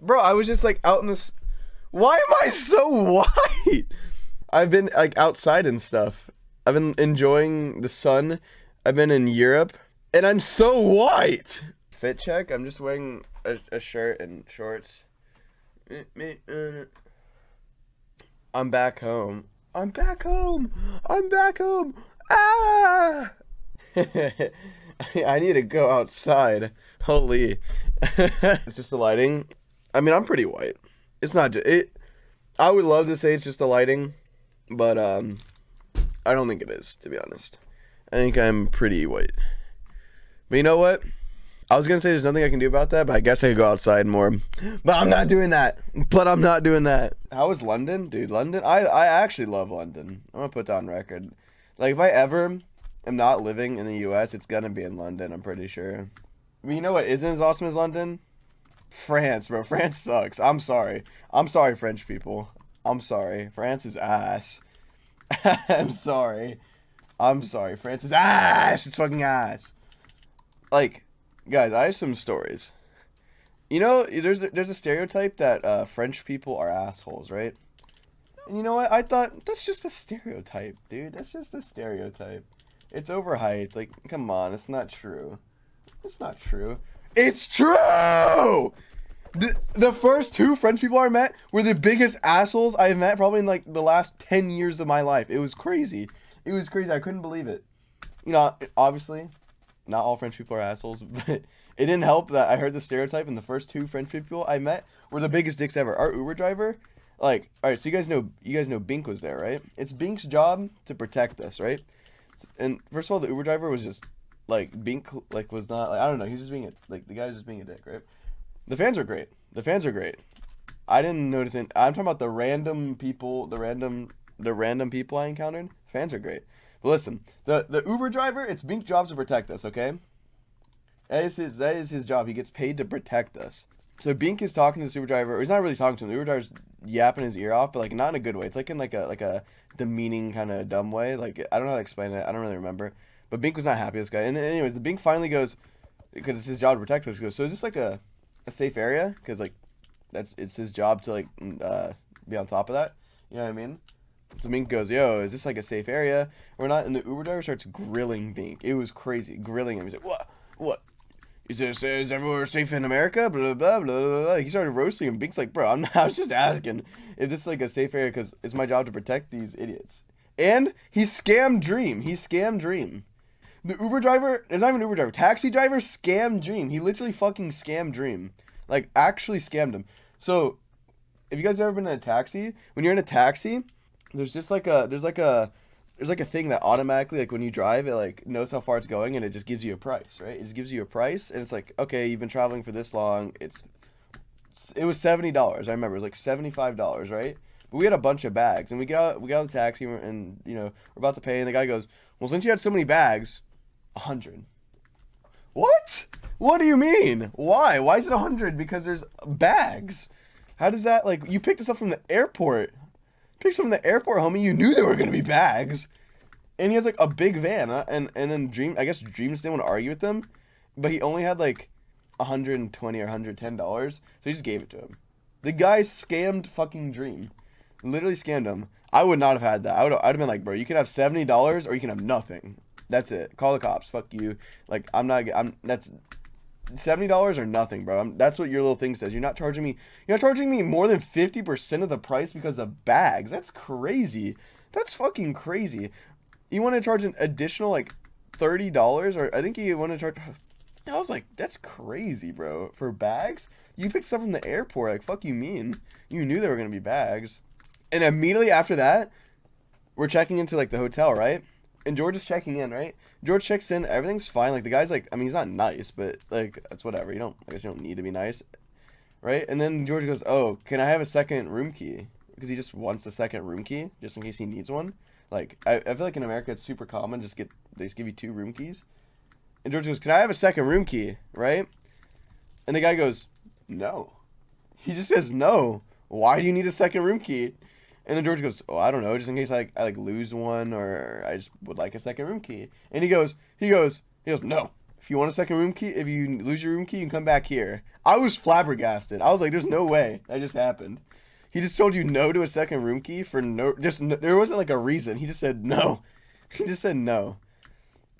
Bro, I was just like out in this. Why am I so white? I've been like outside and stuff. I've been enjoying the sun. I've been in Europe, and I'm so white. Fit check. I'm just wearing a shirt and shorts. I'm back home. I'm back home. I'm back home. Ah! I need to go outside. Holy. It's just the lighting. I mean, I'm pretty white. It's not just it. I would love to say it's just the lighting, but I don't think it is, to be honest. I think I'm pretty white. But you know what? I was gonna say there's nothing I can do about that, but I guess I could go outside more. But I'm not doing that. How was London? Dude, London? I actually love London. I'm gonna put that on record. Like, if I ever am not living in the US, it's gonna be in London, I'm pretty sure. I mean, you know what isn't as awesome as London? France, bro. France sucks. I'm sorry. I'm sorry, French people. I'm sorry. France is ass. I'm sorry. France is ass. It's fucking ass. Like, guys, I have some stories. You know, there's a stereotype that French people are assholes, right? And you know what? I thought, that's just a stereotype, dude. That's just a stereotype. It's overhyped. Like, come on. It's not true. It's not true. It's true! The first 2 French people I met were the biggest assholes I've met probably in, like, the last 10 years of my life. It was crazy. It was crazy. I couldn't believe it. You know, obviously, not all French people are assholes, but it didn't help that I heard the stereotype, and the first 2 French people I met were the biggest dicks ever. Our Uber driver, like, all right, so you guys know Bink was there, right? It's Bink's job to protect us, right? And first of all, the Uber driver was just, like, Bink, like, was not, like, I don't know, he was just being the guy was just being a dick, right? The fans are great. I didn't notice it. I'm talking about the random people, the random people I encountered. Fans are great. But listen, the Uber driver, it's Bink's job to protect us, okay? That is his job. He gets paid to protect us. So Bink is talking to the Uber driver, or he's not really talking to him. The Uber driver's yapping his ear off, but, like, not in a good way. It's like in like a demeaning kind of dumb way. Like, I don't know how to explain it. I don't really remember. But Bink was not happy with this guy. And anyways, the Bink finally goes, because it's his job to protect us, goes, so is this like a safe area? Because, like, it's his job to, like, be on top of that. You know what I mean? So Bink goes, yo, is this like a safe area or not? And the Uber driver starts grilling Bink. It was crazy, grilling him. He's like, what? Is everywhere safe in America? Blah, blah, blah, blah, blah. He started roasting him. Bink's like, bro, I was just asking if this is like a safe area because it's my job to protect these idiots. And he scammed Dream. The Uber driver, it's not even an Uber driver, taxi driver scammed Dream. He literally fucking scammed Dream. Like, actually scammed him. So, if you guys have ever been in a taxi, when you're in a taxi, there's just like a thing that automatically, like, when you drive, it, like, knows how far it's going, and it just gives you a price, right? It just gives you a price, and it's like, okay, you've been traveling for this long, it was $70, I remember, it was like $75, right? But we had a bunch of bags, and we got out of the taxi, and, you know, we're about to pay, and the guy goes, well, since you had so many bags, 100. What? What do you mean? Why? Why is it 100? Because there's bags. How does that, like, you picked us up from the airport. Homie. You knew there were going to be bags. And he has, like, a big van. And then Dream didn't want to argue with them. But he only had, like, $120 or $110. So he just gave it to him. The guy scammed fucking Dream. Literally scammed him. I would not have had that. I'd have been like, bro, you can have $70 or you can have nothing. That's it. Call the cops. Fuck you. Like, that's $70 or nothing, bro. That's what your little thing says. You're not charging me more than 50% of the price because of bags. That's crazy. That's fucking crazy. You want to charge an additional, like, $30, or I think you want to charge. I was like, that's crazy, bro. For bags? You picked stuff from the airport. Like, fuck you mean? You knew there were gonna be bags. And immediately after that, we're checking into, like, the hotel, right? And George is checking in, right? George checks in, everything's fine. Like, the guy's like, I mean, he's not nice, but, like, that's whatever. I guess you don't need to be nice, right? And then George goes, oh, can I have a second room key? Because he just wants a second room key, just in case he needs one. Like, I feel like in America it's super common, they just give you 2 room keys. And George goes, can I have a second room key, right? And the guy goes, no. He just says, no. Why do you need a second room key? And then George goes, oh, I don't know, just in case I lose one, or I just would like a second room key. And he goes, no, If you want a second room key, if you lose your room key, you can come back here. I was flabbergasted. I was like, there's no way that just happened. He just told you no to a second room key for there wasn't like a reason. He just said no. He just said no.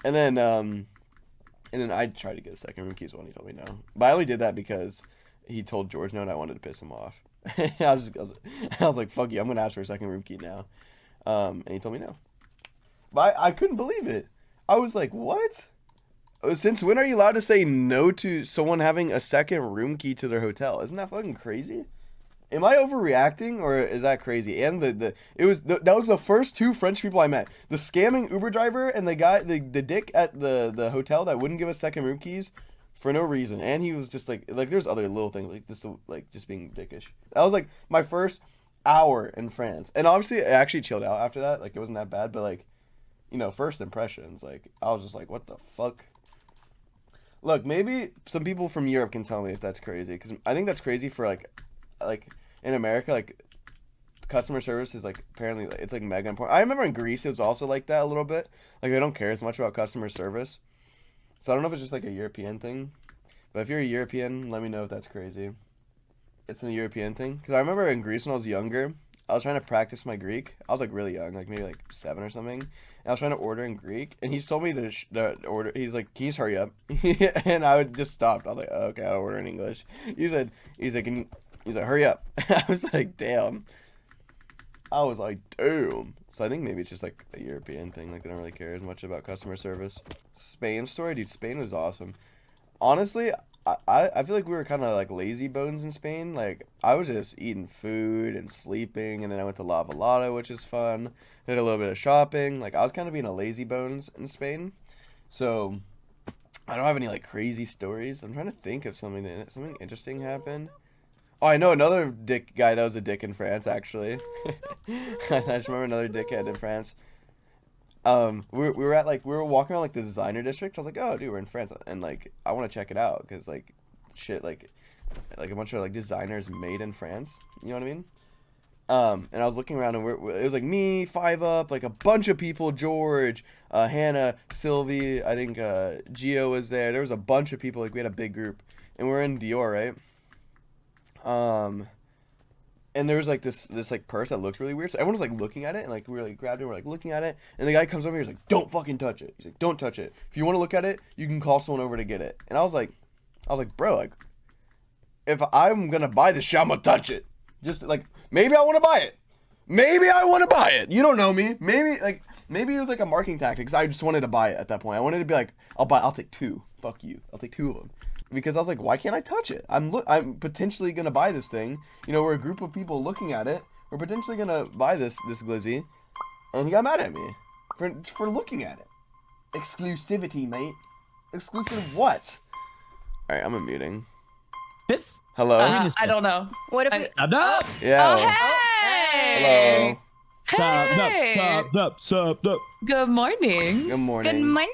And then I tried to get a second room key as well, and he told me no. But I only did that because he told George no, and I wanted to piss him off. I was like, fuck you, I'm gonna ask for a second room key now. And he told me no. But I couldn't believe it. I was like, what? Since when are you allowed to say no to someone having a second room key to their hotel? Isn't that fucking crazy? Am I overreacting, or is that crazy? And that was the first two French people I met. The scamming Uber driver and the guy, the dick at the hotel that wouldn't give us second room keys for no reason. And he was just like there's other little things like just being dickish. That was like my first hour in France, and obviously I actually chilled out after that. Like it wasn't that bad, but like, you know, first impressions, like I was just like, what the fuck. Look, maybe some people from Europe can tell me if that's crazy, because I think that's crazy for like in America, like customer service is like apparently it's like mega important. I remember in Greece it was also like that a little bit. Like they don't care as much about customer service. So I don't know if it's just like a European thing, but if you're a European, let me know if that's crazy. It's a European thing, because I remember in Greece when I was younger, I was trying to practice my Greek. I was like really young, like maybe like 7 or something. And I was trying to order in Greek, and he's told me to order. He's like, "Can you just hurry up?" And I would just stop. I was like, oh, "Okay, I'll order in English." He's like, "Hurry up!" I was like, "Damn." So I think maybe it's just like a European thing. Like they don't really care as much about customer service. Spain story, dude. Spain was awesome. Honestly, I feel like we were kind of like lazy bones in Spain. Like I was just eating food and sleeping, and then I went to La Velada, which is fun. Did a little bit of shopping. Like I was kind of being a lazy bones in Spain. So I don't have any like crazy stories. I'm trying to think of something interesting happened. Oh, I know another dick guy that was a dick in France, actually. I just remember another dickhead in France. We were walking around like the designer district. I was like, oh, dude, we're in France, and like I want to check it out because like shit, like a bunch of like designers made in France. You know what I mean? And I was looking around, and it was like me, 5UP, like a bunch of people, George, Hannah, Sylvie, I think Gio was there. There was a bunch of people. Like we had a big group, and we're in Dior, right? And there was like this like purse that looked really weird, so everyone was like looking at it, and like we were like grabbed it, we're like looking at it, and the guy comes over here, he's like, "Don't fucking touch it." He's like, "Don't touch it. If you want to look at it, you can call someone over to get it." And I was like, bro, like, if I'm gonna buy this shit, I'm gonna touch it. Just like maybe I want to buy it. Maybe I want to buy it. You don't know me. Maybe it was like a marketing tactic, because I just wanted to buy it at that point. I wanted to be like, I'll take 2. Fuck you. I'll take 2 of them. Because I was like, why can't I touch it? I'm potentially gonna buy this thing. You know, we're a group of people looking at it. We're potentially gonna buy this glizzy, and he got mad at me for looking at it. Exclusivity, mate. Exclusive what? All right, I'm unmuting. Hello. I don't know. What if we? Yeah. Oh, hey. Hello. Hey. Sup up. Good morning. Good morning. Good morning.